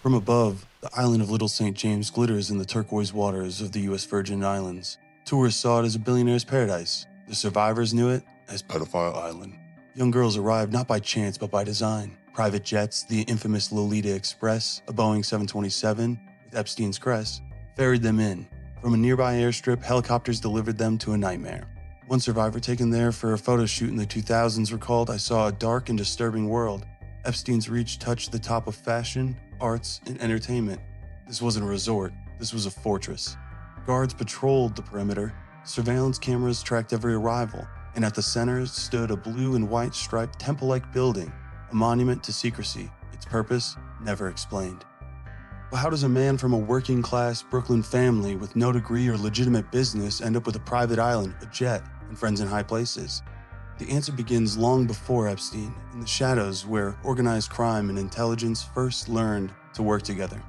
From above, the island of Little St. James glitters in the turquoise waters of the U.S. Virgin Islands. Tourists saw it as a billionaire's paradise. The survivors knew it as Pedophile Island. Young girls arrived not by chance but by design. Private jets, the infamous Lolita Express, a Boeing 727 with Epstein's crest, ferried them in. From a nearby airstrip, helicopters delivered them to a nightmare. One survivor taken there for a photo shoot in the 2000s recalled, "I saw a dark and disturbing world. Epstein's reach touched the top of fashion, arts, and entertainment. This wasn't a resort, this was a fortress." Guards patrolled the perimeter, surveillance cameras tracked every arrival, and at the center stood a blue and white striped temple-like building, a monument to secrecy, its purpose never explained. But how does a man from a working-class Brooklyn family with no degree or legitimate business end up with a private island, a jet, and friends in high places? The answer begins long before Epstein, in the shadows where organized crime and intelligence first learned to work together.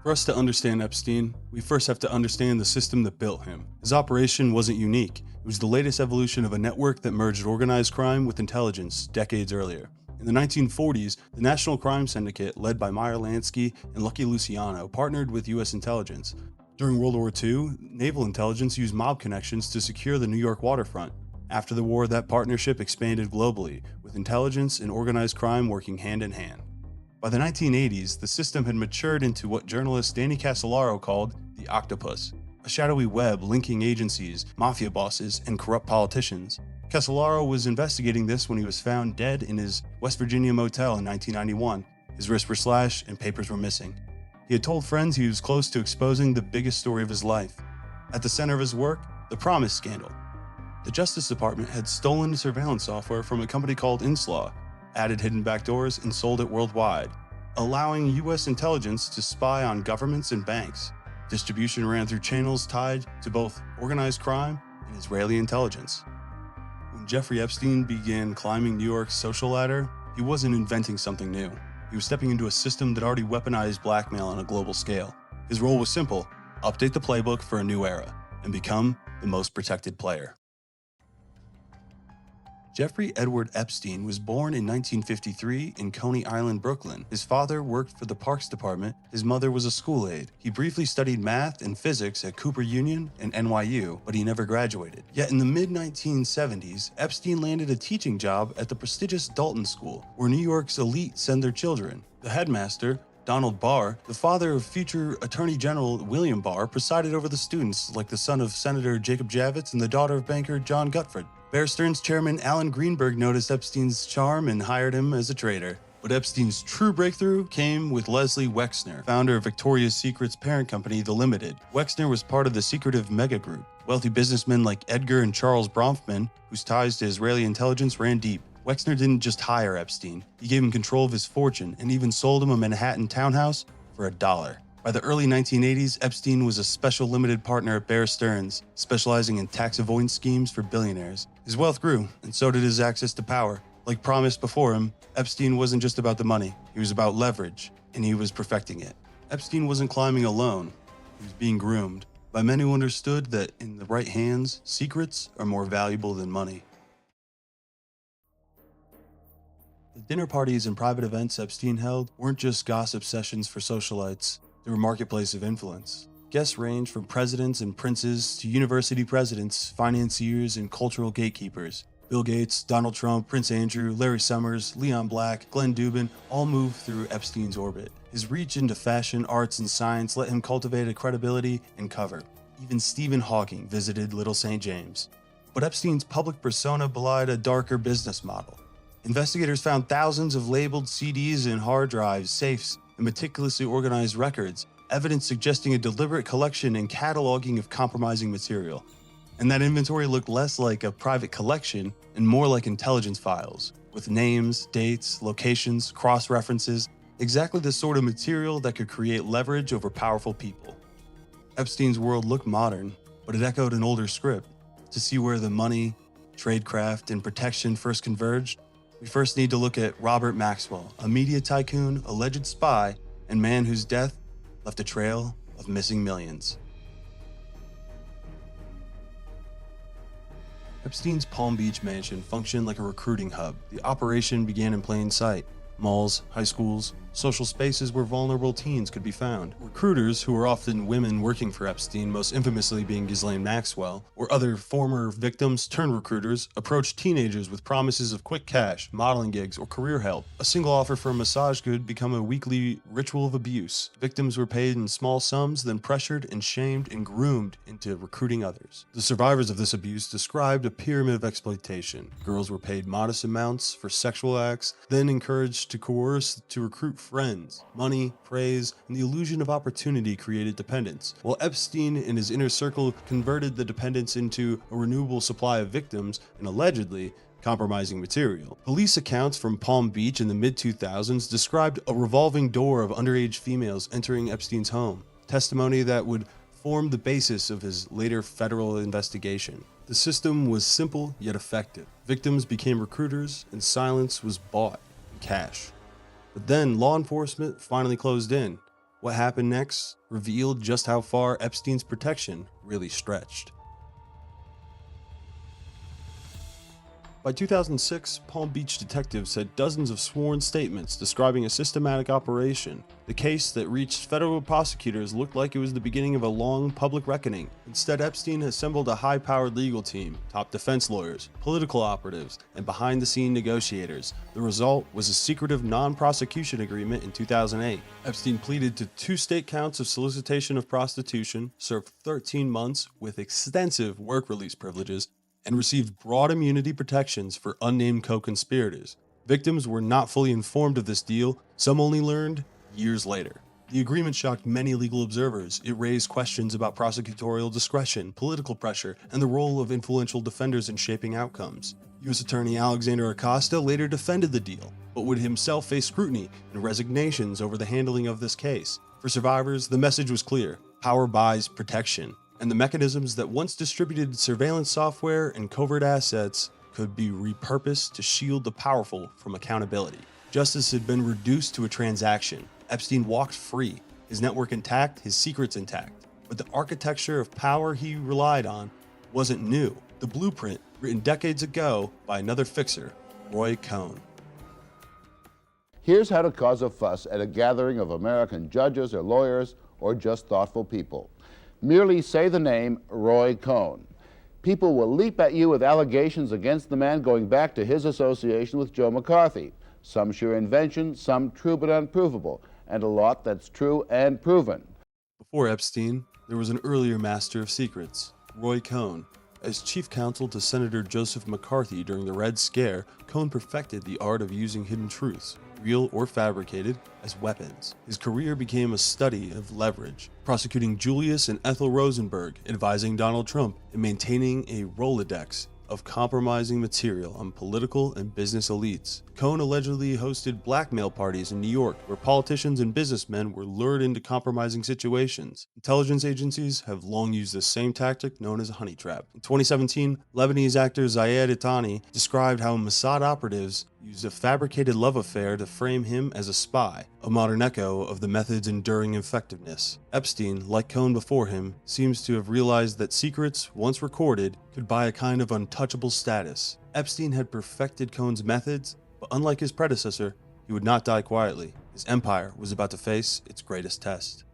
For us to understand Epstein, we first have to understand the system that built him. His operation wasn't unique. It was the latest evolution of a network that merged organized crime with intelligence decades earlier. In the 1940s, the National Crime Syndicate, led by Meyer Lansky and Lucky Luciano, partnered with U.S. intelligence. During World War II, naval intelligence used mob connections to secure the New York waterfront. After the war, that partnership expanded globally, with intelligence and organized crime working hand in hand. By the 1980s, the system had matured into what journalist Danny Casolaro called the octopus, a shadowy web linking agencies, mafia bosses, and corrupt politicians. Casolaro was investigating this when he was found dead in his West Virginia motel in 1991. His wrists were slashed and papers were missing. He had told friends he was close to exposing the biggest story of his life. At the center of his work, the Promise scandal. The Justice Department had stolen surveillance software from a company called Inslaw, added hidden backdoors, and sold it worldwide, allowing U.S. intelligence to spy on governments and banks. Distribution ran through channels tied to both organized crime and Israeli intelligence. When Jeffrey Epstein began climbing New York's social ladder, he wasn't inventing something new. He was stepping into a system that already weaponized blackmail on a global scale. His role was simple: update the playbook for a new era and become the most protected player. Jeffrey Edward Epstein was born in 1953 in Coney Island, Brooklyn. His father worked for the Parks Department. His mother was a school aide. He briefly studied math and physics at Cooper Union and NYU, but he never graduated. Yet in the mid-1970s, Epstein landed a teaching job at the prestigious Dalton School, where New York's elite send their children. The headmaster, Donald Barr, the father of future Attorney General William Barr, presided over the students, like the son of Senator Jacob Javits and the daughter of banker John Gutford. Bear Stearns chairman Alan Greenberg noticed Epstein's charm and hired him as a trader. But Epstein's true breakthrough came with Leslie Wexner, founder of Victoria's Secret's parent company, The Limited. Wexner was part of the secretive mega group. Wealthy businessmen like Edgar and Charles Bronfman, whose ties to Israeli intelligence ran deep. Wexner didn't just hire Epstein. He gave him control of his fortune and even sold him a Manhattan townhouse for $1. By the early 1980s, Epstein was a special limited partner at Bear Stearns, specializing in tax avoidance schemes for billionaires. His wealth grew, and so did his access to power. Like promised before him, Epstein wasn't just about the money. He was about leverage, and he was perfecting it. Epstein wasn't climbing alone. He was being groomed by men who understood that in the right hands, secrets are more valuable than money. The dinner parties and private events Epstein held weren't just gossip sessions for socialites. They were a marketplace of influence. Guests ranged from presidents and princes to university presidents, financiers, and cultural gatekeepers. Bill Gates, Donald Trump, Prince Andrew, Larry Summers, Leon Black, Glenn Dubin all moved through Epstein's orbit. His reach into fashion, arts, and science let him cultivate a credibility and cover. Even Stephen Hawking visited Little St. James. But Epstein's public persona belied a darker business model. Investigators found thousands of labeled CDs and hard drives, safes, and meticulously organized records, evidence suggesting a deliberate collection and cataloging of compromising material. And that inventory looked less like a private collection and more like intelligence files, with names, dates, locations, cross-references, exactly the sort of material that could create leverage over powerful people. Epstein's world looked modern, but it echoed an older script. To see where the money, tradecraft, and protection first converged, we first need to look at Robert Maxwell, a media tycoon, alleged spy, and man whose death left a trail of missing millions. Epstein's Palm Beach mansion functioned like a recruiting hub. The operation began in plain sight. Malls, high schools, social spaces where vulnerable teens could be found. Recruiters, who were often women working for Epstein, most infamously being Ghislaine Maxwell, or other former victims turned recruiters, approached teenagers with promises of quick cash, modeling gigs, or career help. A single offer for a massage could become a weekly ritual of abuse. Victims were paid in small sums, then pressured and shamed and groomed into recruiting others. The survivors of this abuse described a pyramid of exploitation. Girls were paid modest amounts for sexual acts, then encouraged to coerce to recruit friends. Money, praise, and the illusion of opportunity created dependence, while Epstein and his inner circle converted the dependence into a renewable supply of victims and allegedly compromising material. Police accounts from Palm Beach in the mid-2000s described a revolving door of underage females entering Epstein's home, testimony that would form the basis of his later federal investigation. The system was simple yet effective. Victims became recruiters, and silence was bought in cash. But then law enforcement finally closed in. What happened next revealed just how far Epstein's protection really stretched. By 2006, Palm Beach detectives had dozens of sworn statements describing a systematic operation. The case that reached federal prosecutors looked like it was the beginning of a long public reckoning. Instead, Epstein assembled a high-powered legal team, top defense lawyers, political operatives, and behind-the-scene negotiators. The result was a secretive non-prosecution agreement in 2008. Epstein pleaded to 2 state counts of solicitation of prostitution, served 13 months with extensive work release privileges, and received broad immunity protections for unnamed co-conspirators. Victims were not fully informed of this deal, some only learned years later. The agreement shocked many legal observers. It raised questions about prosecutorial discretion, political pressure, and the role of influential defenders in shaping outcomes. U.S. Attorney Alexander Acosta later defended the deal, but would himself face scrutiny and resignations over the handling of this case. For survivors, the message was clear: power buys protection, and the mechanisms that once distributed surveillance software and covert assets could be repurposed to shield the powerful from accountability. Justice had been reduced to a transaction. Epstein walked free, his network intact, his secrets intact. But the architecture of power he relied on wasn't new. The blueprint, written decades ago by another fixer, Roy Cohn. Here's how to cause a fuss at a gathering of American judges or lawyers or just thoughtful people. Merely say the name Roy Cohn. People will leap at you with allegations against the man going back to his association with Joe McCarthy. Some sheer invention, some true but unprovable, and a lot that's true and proven. Before Epstein, there was an earlier master of secrets, Roy Cohn. As chief counsel to Senator Joseph McCarthy during the Red Scare, Cohn perfected the art of using hidden truths, real or fabricated, as weapons. His career became a study of leverage, prosecuting Julius and Ethel Rosenberg, advising Donald Trump, and maintaining a Rolodex of compromising material on political and business elites. Cohn allegedly hosted blackmail parties in New York where politicians and businessmen were lured into compromising situations. Intelligence agencies have long used the same tactic known as a honey trap. In 2017, Lebanese actor Ziad Itani described how Mossad operatives used a fabricated love affair to frame him as a spy, a modern echo of the method's enduring effectiveness. Epstein, like Cohn before him, seems to have realized that secrets, once recorded, could buy a kind of untouchable status. Epstein had perfected Cohn's methods, but unlike his predecessor, he would not die quietly. His empire was about to face its greatest test.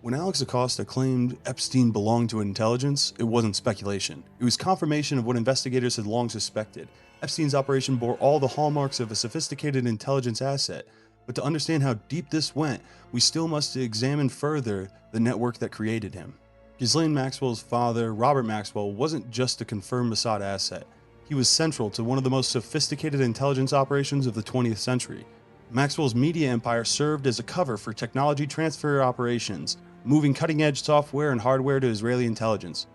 When Alex Acosta claimed Epstein belonged to intelligence, it wasn't speculation. It was confirmation of what investigators had long suspected. Epstein's operation bore all the hallmarks of a sophisticated intelligence asset. But to understand how deep this went, we still must examine further the network that created him. Ghislaine Maxwell's father, Robert Maxwell, wasn't just a confirmed Mossad asset. He was central to one of the most sophisticated intelligence operations of the 20th century. Maxwell's media empire served as a cover for technology transfer operations, moving cutting-edge software and hardware to Israeli intelligence.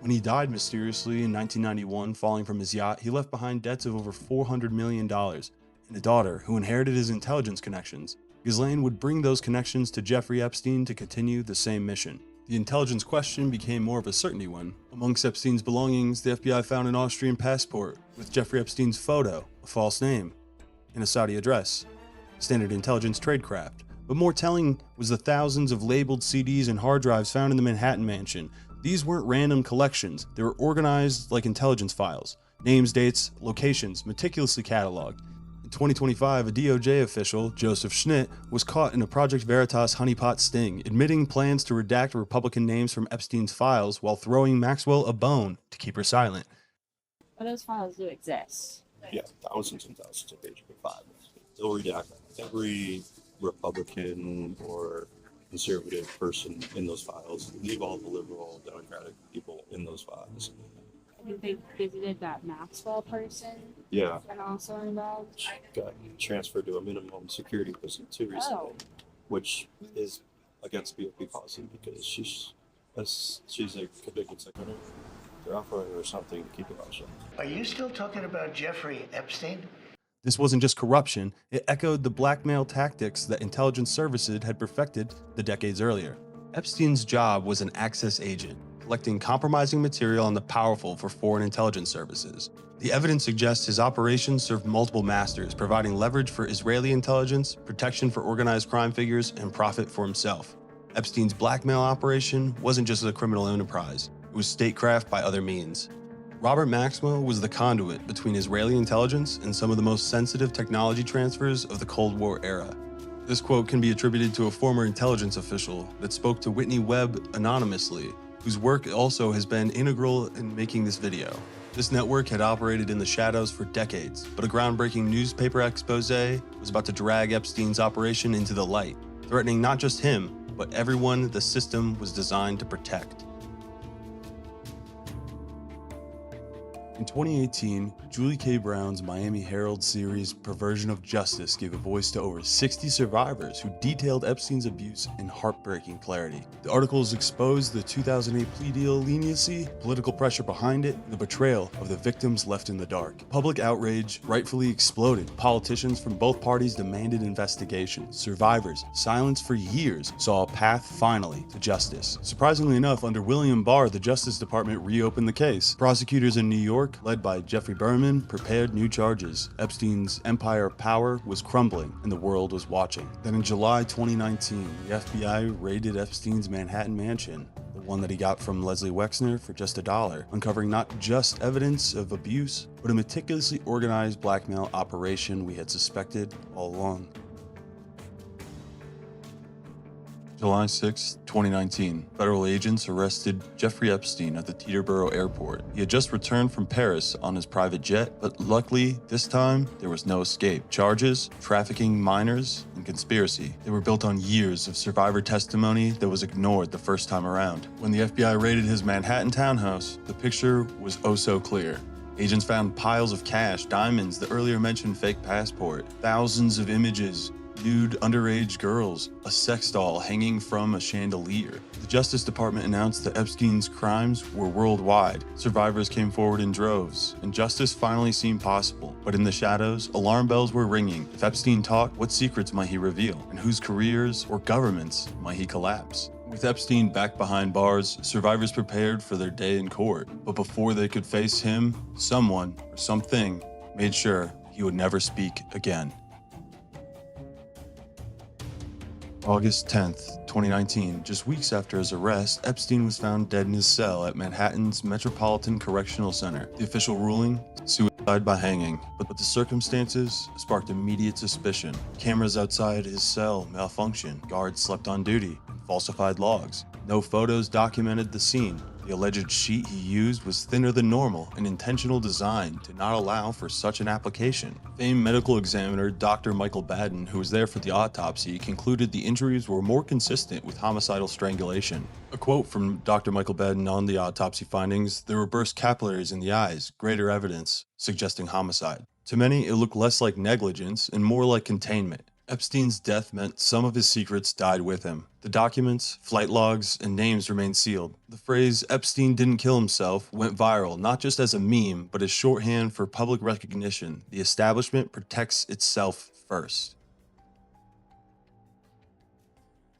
When he died mysteriously in 1991, falling from his yacht, he left behind debts of over $400 million and a daughter who inherited his intelligence connections. Ghislaine would bring those connections to Jeffrey Epstein to continue the same mission. The intelligence question became more of a certainty one. Amongst Epstein's belongings, the FBI found an Austrian passport with Jeffrey Epstein's photo, a false name, and a Saudi address. Standard intelligence tradecraft. But more telling was the thousands of labeled CDs and hard drives found in the Manhattan mansion. These weren't random collections, they were organized like intelligence files. Names, dates, locations, meticulously cataloged. In 2025, a DOJ official, Joseph Schnitt, was caught in a Project Veritas honeypot sting, admitting plans to redact Republican names from Epstein's files while throwing Maxwell a bone to keep her silent. But those files do exist. Yeah, thousands and thousands of pages of files. They'll redact every Republican or conservative person in those files, leave all the liberal, democratic people in those files. I think they visited that Maxwell person. Yeah. And also involved. Got transferred to a minimum security prison too recently, which is against BOP policy because she's a convicted sex offender. They're offering her something to keep it on shut. Are you still talking about Jeffrey Epstein? This wasn't just corruption, it echoed the blackmail tactics that intelligence services had perfected the decades earlier. Epstein's job was an access agent, collecting compromising material on the powerful for foreign intelligence services. The evidence suggests his operations served multiple masters, providing leverage for Israeli intelligence, protection for organized crime figures, and profit for himself. Epstein's blackmail operation wasn't just a criminal enterprise, it was statecraft by other means. Robert Maxwell was the conduit between Israeli intelligence and some of the most sensitive technology transfers of the Cold War era. This quote can be attributed to a former intelligence official that spoke to Whitney Webb anonymously, whose work also has been integral in making this video. This network had operated in the shadows for decades, but a groundbreaking newspaper expose was about to drag Epstein's operation into the light, threatening not just him, but everyone the system was designed to protect. In 2018, Julie K. Brown's Miami Herald series Perversion of Justice gave a voice to over 60 survivors who detailed Epstein's abuse in heartbreaking clarity. The articles exposed the 2008 plea deal leniency, political pressure behind it, and the betrayal of the victims left in the dark. Public outrage rightfully exploded. Politicians from both parties demanded investigations. Survivors, silenced for years, saw a path finally to justice. Surprisingly enough, under William Barr, the Justice Department reopened the case. Prosecutors in New York, led by Jeffrey Berman, prepared new charges. Epstein's empire of power was crumbling, and the world was watching. Then in July 2019, the FBI raided Epstein's Manhattan mansion, the one that he got from Leslie Wexner for just $1, uncovering not just evidence of abuse, but a meticulously organized blackmail operation we had suspected all along. July 6, 2019, federal agents arrested Jeffrey Epstein at the Teterboro airport. He had just returned from Paris on his private jet, but luckily, this time, there was no escape. Charges, trafficking minors, and conspiracy. They were built on years of survivor testimony that was ignored the first time around. When the FBI raided his Manhattan townhouse, the picture was oh so clear. Agents found piles of cash, diamonds, the earlier mentioned fake passport, thousands of images, nude underage girls, a sex doll hanging from a chandelier. The Justice Department announced that Epstein's crimes were worldwide. Survivors came forward in droves, and justice finally seemed possible. But in the shadows, alarm bells were ringing. If Epstein talked, what secrets might he reveal? And whose careers or governments might he collapse? With Epstein back behind bars, survivors prepared for their day in court. But before they could face him, someone or something made sure he would never speak again. August 10th, 2019, just weeks after his arrest, Epstein was found dead in his cell at Manhattan's Metropolitan Correctional Center. The official ruling? Suicide by hanging. But the circumstances sparked immediate suspicion. Cameras outside his cell malfunctioned. Guards slept on duty and falsified logs. No photos documented the scene. The alleged sheet he used was thinner than normal, an intentional design to not allow for such an application. Famed medical examiner Dr. Michael Baden, who was there for the autopsy, concluded the injuries were more consistent with homicidal strangulation. A quote from Dr. Michael Baden on the autopsy findings: "There were burst capillaries in the eyes, greater evidence suggesting homicide." To many, it looked less like negligence and more like containment. Epstein's death meant some of his secrets died with him. The documents, flight logs, and names remained sealed. The phrase "Epstein didn't kill himself" went viral, not just as a meme, but as shorthand for public recognition. The establishment protects itself first.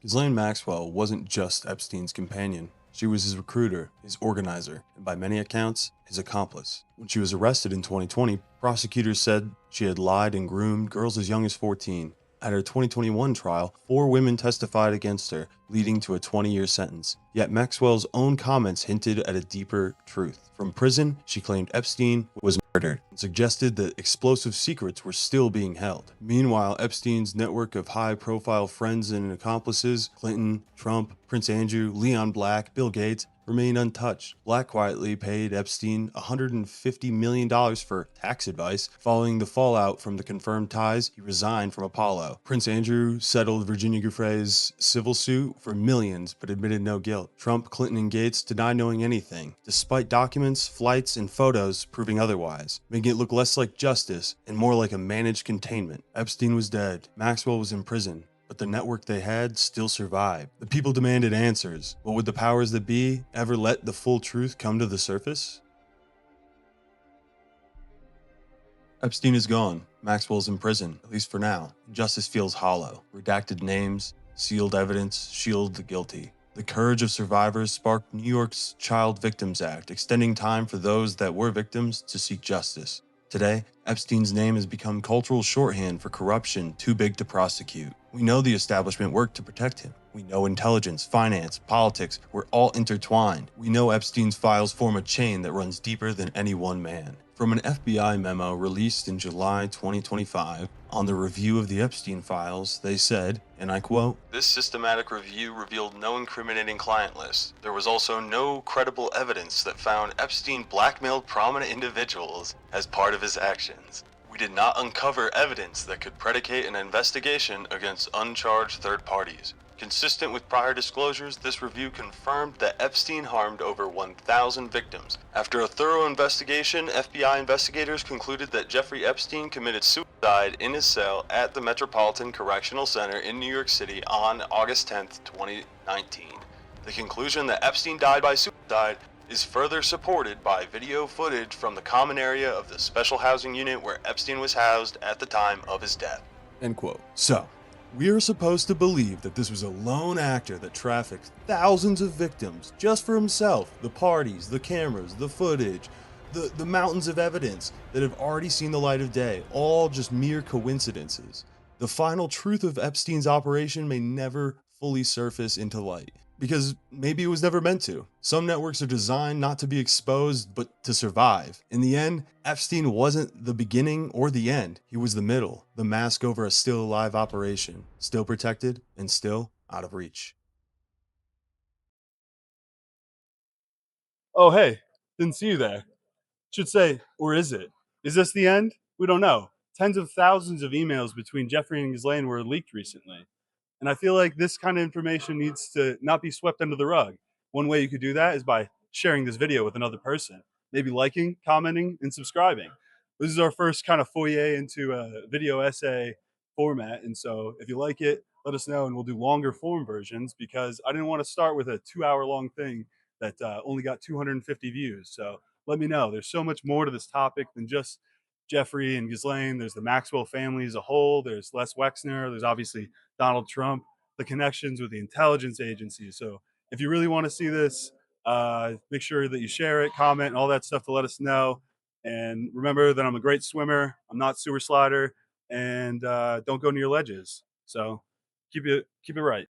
Ghislaine Maxwell wasn't just Epstein's companion. She was his recruiter, his organizer, and by many accounts, his accomplice. When she was arrested in 2020, prosecutors said she had lied and groomed girls as young as 14. At her 2021 trial, 4 women testified against her, leading to a 20-year sentence. Yet Maxwell's own comments hinted at a deeper truth. From prison, she claimed Epstein was murdered and suggested that explosive secrets were still being held. Meanwhile, Epstein's network of high-profile friends and accomplices, Clinton, Trump, Prince Andrew, Leon Black, Bill Gates, remain untouched. Black quietly paid Epstein $150 million for tax advice. Following the fallout from the confirmed ties, he resigned from Apollo. Prince Andrew settled Virginia Giuffre's civil suit for millions, but admitted no guilt. Trump, Clinton, and Gates denied knowing anything, despite documents, flights, and photos proving otherwise, making it look less like justice and more like a managed containment. Epstein was dead. Maxwell was in prison. But the network they had still survived. The people demanded answers, but would the powers that be ever let the full truth come to the surface? Epstein is gone. Maxwell's in prison, at least for now. Justice feels hollow. Redacted names, sealed evidence, shield the guilty. The courage of survivors sparked New York's Child Victims Act, extending time for those that were victims to seek justice. Today, Epstein's name has become cultural shorthand for corruption too big to prosecute. We know the establishment worked to protect him. We know intelligence, finance, politics were all intertwined. We know Epstein's files form a chain that runs deeper than any one man. From an FBI memo released in July 2025 on the review of the Epstein files, they said, and I quote, "This systematic review revealed no incriminating client list. There was also no credible evidence that found Epstein blackmailed prominent individuals as part of his actions. We did not uncover evidence that could predicate an investigation against uncharged third parties. Consistent with prior disclosures, this review confirmed that Epstein harmed over 1,000 victims. After a thorough investigation, FBI investigators concluded that Jeffrey Epstein committed suicide in his cell at the Metropolitan Correctional Center in New York City on August 10, 2019. The conclusion that Epstein died by suicide is further supported by video footage from the common area of the special housing unit where Epstein was housed at the time of his death." End quote. So, we are supposed to believe that this was a lone actor that trafficked thousands of victims just for himself. The parties, the cameras, the footage, the mountains of evidence that have already seen the light of day, all just mere coincidences. The final truth of Epstein's operation may never fully surface into light, because maybe it was never meant to. Some networks are designed not to be exposed, but to survive. In the end, Epstein wasn't the beginning or the end. He was the middle, the mask over a still alive operation, still protected and still out of reach. Oh, hey, didn't see you there. Should say, or is it? Is this the end? We don't know. Tens of thousands of emails between Jeffrey and Ghislaine were leaked recently. And I feel like this kind of information needs to not be swept under the rug. One way you could do that is by sharing this video with another person, maybe liking, commenting, and subscribing. This is our first kind of foyer into a video essay format. And so if you like it, let us know and we'll do longer form versions, because I didn't want to start with a 2-hour long thing that only got 250 views. So let me know. There's so much more to this topic than just Jeffrey and Ghislaine. There's the Maxwell family as a whole. There's Les Wexner. There's obviously Donald Trump, the connections with the intelligence agencies. So if you really want to see this, make sure that you share it, comment, and all that stuff to let us know. And remember that I'm a great swimmer. I'm not sewer slider, and don't go near ledges. So keep it right.